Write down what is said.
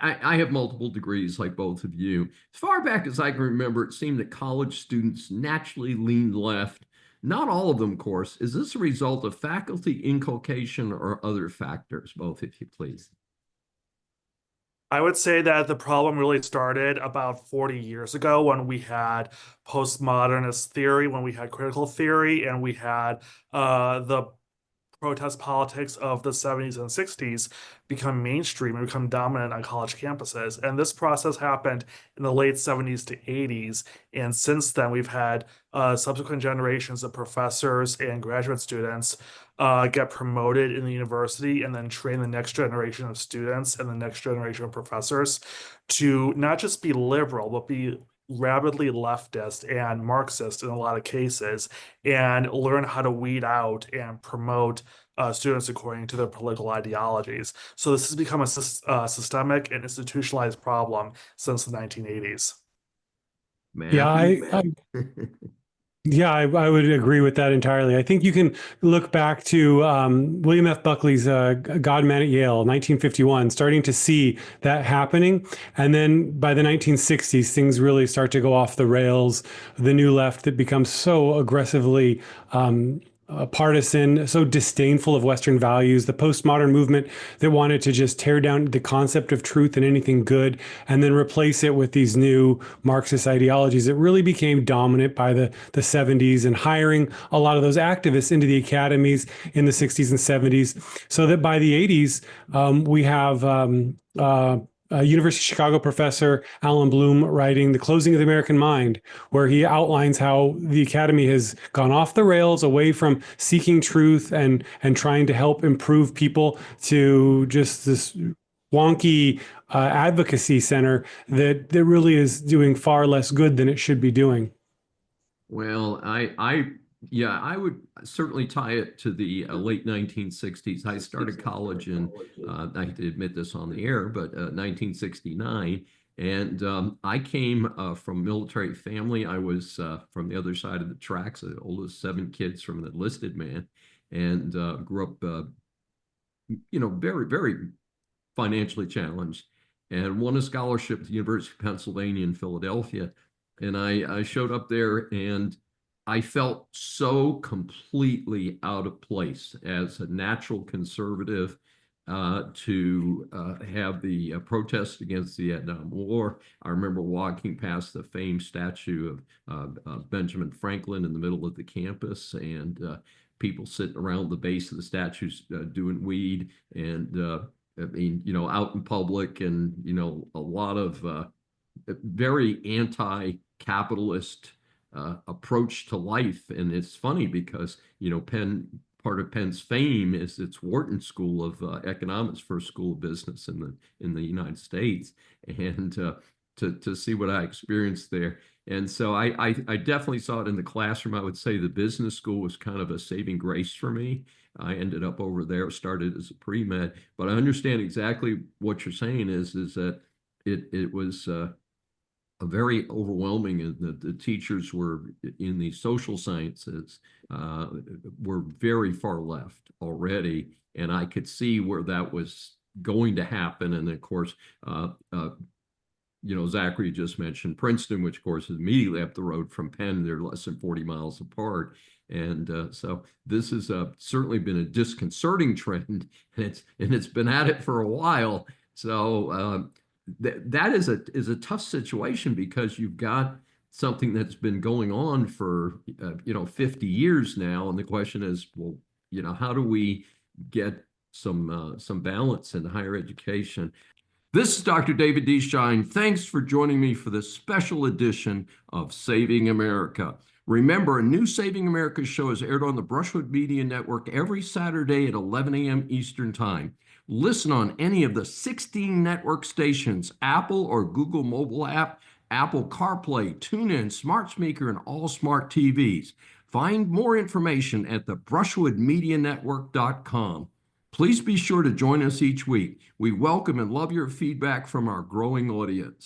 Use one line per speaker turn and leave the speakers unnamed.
I have multiple degrees like both of you. As far back as I can remember, it seemed that college students naturally leaned left. Not all of them, of course. Is this a result of faculty inculcation or other factors? Both, if you please.
I would say that the problem really started about 40 years ago when we had postmodernist theory, when we had critical theory, and we had the protest politics of the 70s and 60s become mainstream and become dominant on college campuses. And this process happened in the late 70s to 80s. And since then, we've had subsequent generations of professors and graduate students get promoted in the university and then train the next generation of students and the next generation of professors to not just be liberal, but be rabidly leftist and Marxist in a lot of cases, and learn how to weed out and promote students according to their political ideologies. So this has become a systemic and institutionalized problem since the 1980s.
Yeah,
Matthew?
I would agree with that entirely. I think you can look back to William F. Buckley's God, Man at Yale, 1951, starting to see that happening. And then by the 1960s, things really start to go off the rails. The new left that becomes so aggressively partisan, so disdainful of Western values, the postmodern movement that wanted to just tear down the concept of truth and anything good and then replace it with these new Marxist ideologies. It really became dominant by the 70s, and hiring a lot of those activists into the academies in the 60s and 70s, so that by the 80s, we have University of Chicago professor Alan Bloom writing The Closing of the American Mind, where he outlines how the academy has gone off the rails away from seeking truth and trying to help improve people to just this wonky advocacy center that really is doing far less good than it should be doing.
Well, yeah, I would certainly tie it to the late 1960s. I started college in, I hate to admit this on the air, but 1969. And I came from military family. I was from the other side of the tracks, the oldest 7 kids from an enlisted man, and grew up, very, very financially challenged, and won a scholarship at the University of Pennsylvania in Philadelphia. And I showed up there, and I felt so completely out of place as a natural conservative to have the protests against the Vietnam War. I remember walking past the famed statue of Benjamin Franklin in the middle of the campus, and people sitting around the base of the statues doing weed, and out in public, and a lot of very anti-capitalist approach to life. And it's funny because part of Penn's fame is its Wharton School of Economics, first school of business in the United States, and to see what I experienced there. And so I definitely saw it in the classroom. I would say the business school was kind of a saving grace for me. I ended up over there, started as a pre-med, but I understand exactly what you're saying is that it was very overwhelming, and the teachers were in the social sciences were very far left already, and I could see where that was going to happen. And of course, Zachary just mentioned Princeton, which of course is immediately up the road from Penn. They're less than 40 miles apart. And so this has certainly been a disconcerting trend, and it's been at it for a while. So that is a tough situation, because you've got something that's been going on for 50 years now, and the question is, well, how do we get some balance in higher education? This is Dr. David D. Schein. Thanks for joining me for this special edition of Saving America. Remember, a new Saving America show is aired on the Brushwood Media Network every Saturday at 11 a.m. Eastern Time. Listen on any of the 16 network stations, Apple or Google mobile app, Apple CarPlay, TuneIn, Smart Speaker, and all smart TVs. Find more information at the brushwoodmedianetwork.com. Please be sure to join us each week. We welcome and love your feedback from our growing audience.